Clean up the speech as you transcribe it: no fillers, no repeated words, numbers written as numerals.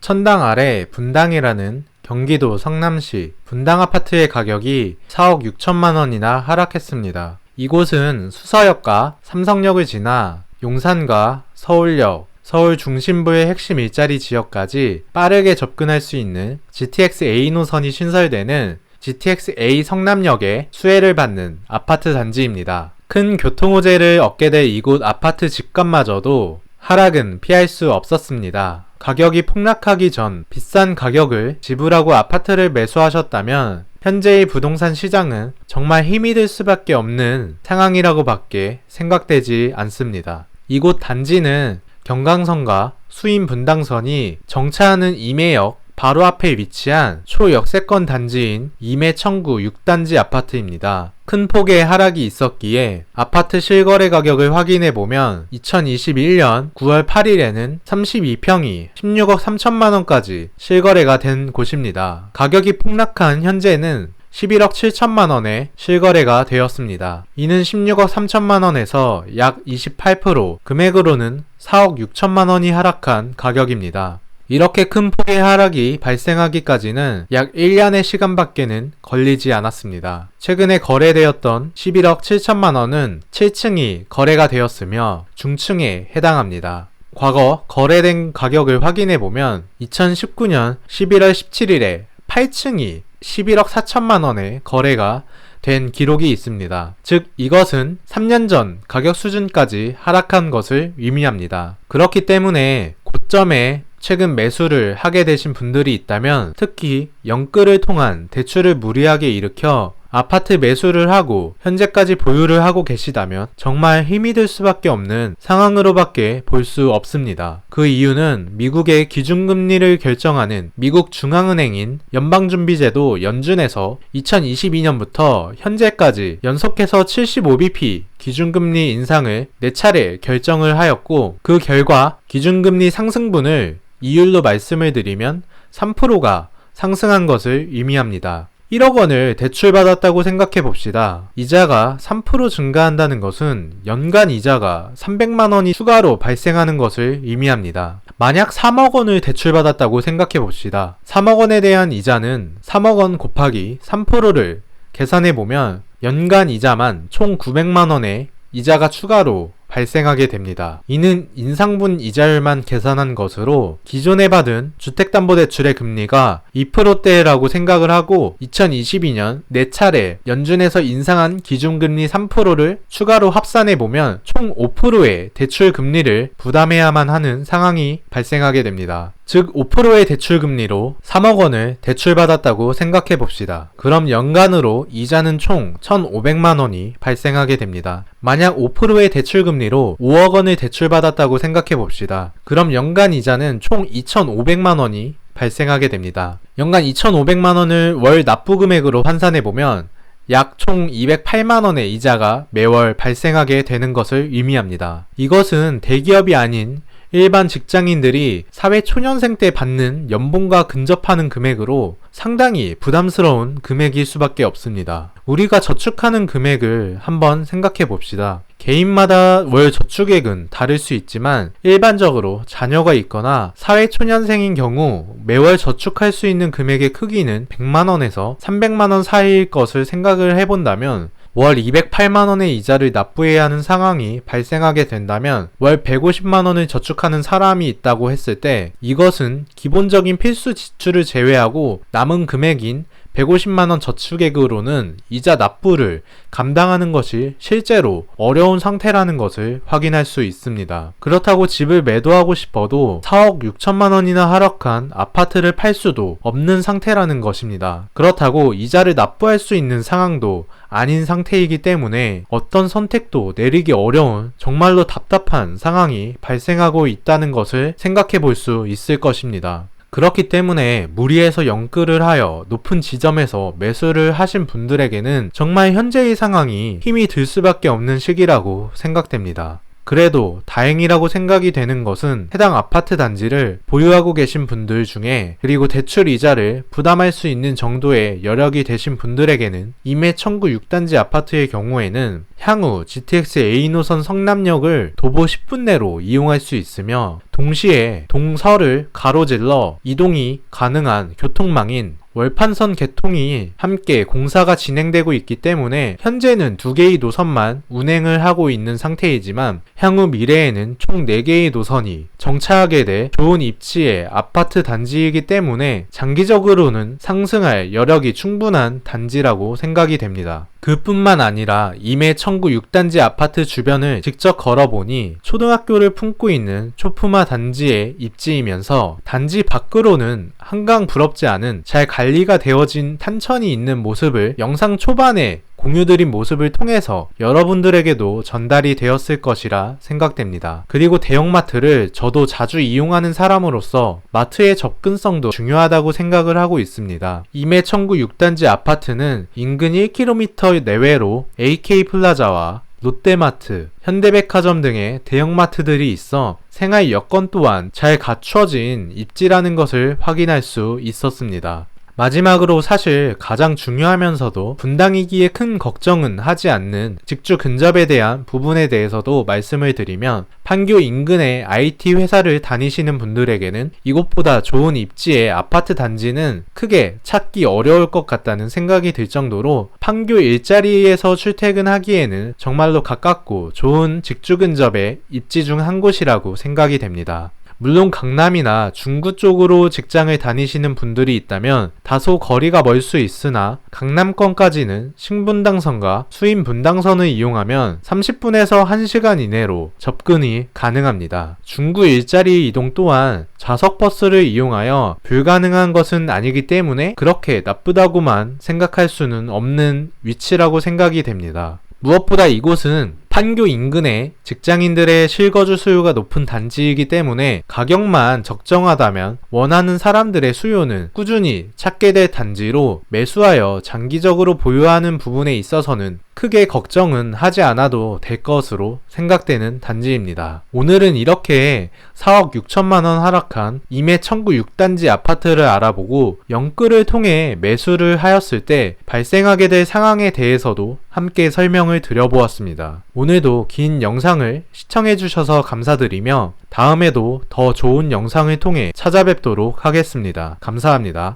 천당 아래 분당이라는 경기도 성남시 분당 아파트의 가격이 4억 6천만 원이나 하락했습니다. 이곳은 수서역과 삼성역을 지나 용산과 서울역, 서울 중심부의 핵심 일자리 지역까지 빠르게 접근할 수 있는 GTX-A 노선이 신설되는 GTX-A 성남역에 수혜를 받는 아파트 단지입니다. 큰 교통호재를 얻게 될 이곳 아파트 집값마저도 하락은 피할 수 없었습니다. 가격이 폭락하기 전 비싼 가격을 지불하고 아파트를 매수하셨다면 현재의 부동산 시장은 정말 힘이 들 수밖에 없는 상황이라고 밖에 생각되지 않습니다. 이곳 단지는 경강선과 수인 분당선이 정차하는 임해역 바로 앞에 위치한 초역세권 단지인 임해청구 6단지 아파트입니다. 큰 폭의 하락이 있었기에 아파트 실거래 가격을 확인해보면 2021년 9월 8일에는 32평이 16억 3천만 원까지 실거래가 된 곳입니다. 가격이 폭락한 현재는 11억 7천만 원에 실거래가 되었습니다. 이는 16억 3천만 원에서 약 28%, 금액으로는 4억 6천만 원이 하락한 가격입니다. 이렇게 큰 폭의 하락이 발생하기까지는 약 1년의 시간밖에는 걸리지 않았습니다. 최근에 거래되었던 11억 7천만 원은 7층이 거래가 되었으며 중층에 해당합니다. 과거 거래된 가격을 확인해보면 2019년 11월 17일에 8층이 11억 4천만 원에 거래가 된 기록이 있습니다. 즉 이것은 3년 전 가격 수준까지 하락한 것을 의미합니다. 그렇기 때문에 고점에 최근 매수를 하게 되신 분들이 있다면 특히 영끌을 통한 대출을 무리하게 일으켜 아파트 매수를 하고 현재까지 보유를 하고 계시다면 정말 힘이 들 수밖에 없는 상황으로밖에 볼 수 없습니다. 그 이유는 미국의 기준금리를 결정하는 미국 중앙은행인 연방준비제도 연준에서 2022년부터 현재까지 연속해서 75bp 기준금리 인상을 4차례 결정을 하였고 그 결과 기준금리 상승분을 이율로 말씀을 드리면 3%가 상승한 것을 의미합니다. 1억 원을 대출받았다고 생각해 봅시다. 이자가 3% 증가한다는 것은 연간 이자가 300만 원이 추가로 발생하는 것을 의미합니다. 만약 3억 원을 대출받았다고 생각해 봅시다. 3억 원에 대한 이자는 3억 원 곱하기 3%를 계산해 보면 연간 이자만 총 900만 원의 이자가 추가로 발생하게 됩니다. 이는 인상분 이자율만 계산한 것으로 기존에 받은 주택담보대출의 금리가 2%대라고 생각을 하고 2022년 4차례 연준에서 인상한 기준금리 3%를 추가로 합산해보면 총 5%의 대출 금리를 부담해야만 하는 상황이 발생하게 됩니다. 즉 5%의 대출금리로 3억 원을 대출받았다고 생각해 봅시다. 그럼 연간으로 이자는 총 1,500만 원이 발생하게 됩니다. 만약 5%의 대출금리로 5억 원을 대출받았다고 생각해 봅시다. 그럼 연간 이자는 총 2,500만 원이 발생하게 됩니다. 연간 2,500만 원을 월 납부금액으로 환산해 보면 약 총 208만 원의 이자가 매월 발생하게 되는 것을 의미합니다. 이것은 대기업이 아닌 일반 직장인들이 사회초년생 때 받는 연봉과 근접하는 금액으로 상당히 부담스러운 금액일 수밖에 없습니다. 우리가 저축하는 금액을 한번 생각해 봅시다. 개인마다 월 저축액은 다를 수 있지만 일반적으로 자녀가 있거나 사회초년생인 경우 매월 저축할 수 있는 금액의 크기는 100만원에서 300만원 사이일 것을 생각을 해본다면 월 208만원의 이자를 납부해야 하는 상황이 발생하게 된다면 월 150만원을 저축하는 사람이 있다고 했을 때 이것은 기본적인 필수 지출을 제외하고 남은 금액인 150만원 저축액으로는 이자 납부를 감당하는 것이 실제로 어려운 상태라는 것을 확인할 수 있습니다. 그렇다고 집을 매도하고 싶어도 4억 6천만 원이나 하락한 아파트를 팔 수도 없는 상태라는 것입니다. 그렇다고 이자를 납부할 수 있는 상황도 아닌 상태이기 때문에 어떤 선택도 내리기 어려운 정말로 답답한 상황이 발생하고 있다는 것을 생각해 볼 수 있을 것입니다. 그렇기 때문에 무리해서 영끌을 하여 높은 지점에서 매수를 하신 분들에게는 정말 현재의 상황이 힘이 들 수밖에 없는 시기라고 생각됩니다. 그래도 다행이라고 생각이 되는 것은 해당 아파트 단지를 보유하고 계신 분들 중에 그리고 대출 이자를 부담할 수 있는 정도의 여력이 되신 분들에게는 임해 청구 6단지 아파트의 경우에는 향후 GTX A 노선 성남역을 도보 10분 내로 이용할 수 있으며 동시에 동서를 가로질러 이동이 가능한 교통망인 월판선 개통이 함께 공사가 진행되고 있기 때문에 현재는 2개의 노선만 운행을 하고 있는 상태이지만 향후 미래에는 총 4개의 노선이 정차하게 돼 좋은 입지의 아파트 단지이기 때문에 장기적으로는 상승할 여력이 충분한 단지라고 생각이 됩니다. 그뿐만 아니라 임해 청구 6단지 아파트 주변을 직접 걸어보니 초등학교를 품고 있는 초품화 단지의 입지이면서 단지 밖으로는 한강 부럽지 않은 잘 관리가 되어진 탄천이 있는 모습을 영상 초반에 공유드린 모습을 통해서 여러분들에게도 전달이 되었을 것이라 생각됩니다. 그리고 대형마트를 저도 자주 이용하는 사람으로서 마트의 접근성도 중요하다고 생각을 하고 있습니다. 임해 청구 6단지 아파트는 인근 1km 내외로 AK플라자와 롯데마트, 현대백화점 등의 대형마트들이 있어 생활 여건 또한 잘 갖춰진 입지라는 것을 확인할 수 있었습니다. 마지막으로 사실 가장 중요하면서도 분당이기에 큰 걱정은 하지 않는 직주 근접에 대한 부분에 대해서도 말씀을 드리면 판교 인근의 IT 회사를 다니시는 분들에게는 이곳보다 좋은 입지의 아파트 단지는 크게 찾기 어려울 것 같다는 생각이 들 정도로 판교 일자리에서 출퇴근하기에는 정말로 가깝고 좋은 직주 근접의 입지 중 한 곳이라고 생각이 됩니다. 물론 강남이나 중구 쪽으로 직장을 다니시는 분들이 있다면 다소 거리가 멀 수 있으나 강남권까지는 신분당선과 수인분당선을 이용하면 30분에서 1시간 이내로 접근이 가능합니다. 중구 일자리 이동 또한 좌석버스를 이용하여 불가능한 것은 아니기 때문에 그렇게 나쁘다고만 생각할 수는 없는 위치라고 생각이 됩니다. 무엇보다 이곳은 판교 인근에 직장인들의 실거주 수요가 높은 단지이기 때문에 가격만 적정하다면 원하는 사람들의 수요는 꾸준히 찾게 될 단지로 매수하여 장기적으로 보유하는 부분에 있어서는 크게 걱정은 하지 않아도 될 것으로 생각되는 단지입니다. 오늘은 이렇게 4억 6천만원 하락한 임해 청구 6단지 아파트를 알아보고 영끌을 통해 매수를 하였을 때 발생하게 될 상황에 대해서도 함께 설명을 드려보았습니다. 오늘도 긴 영상을 시청해주셔서 감사드리며 다음에도 더 좋은 영상을 통해 찾아뵙도록 하겠습니다. 감사합니다.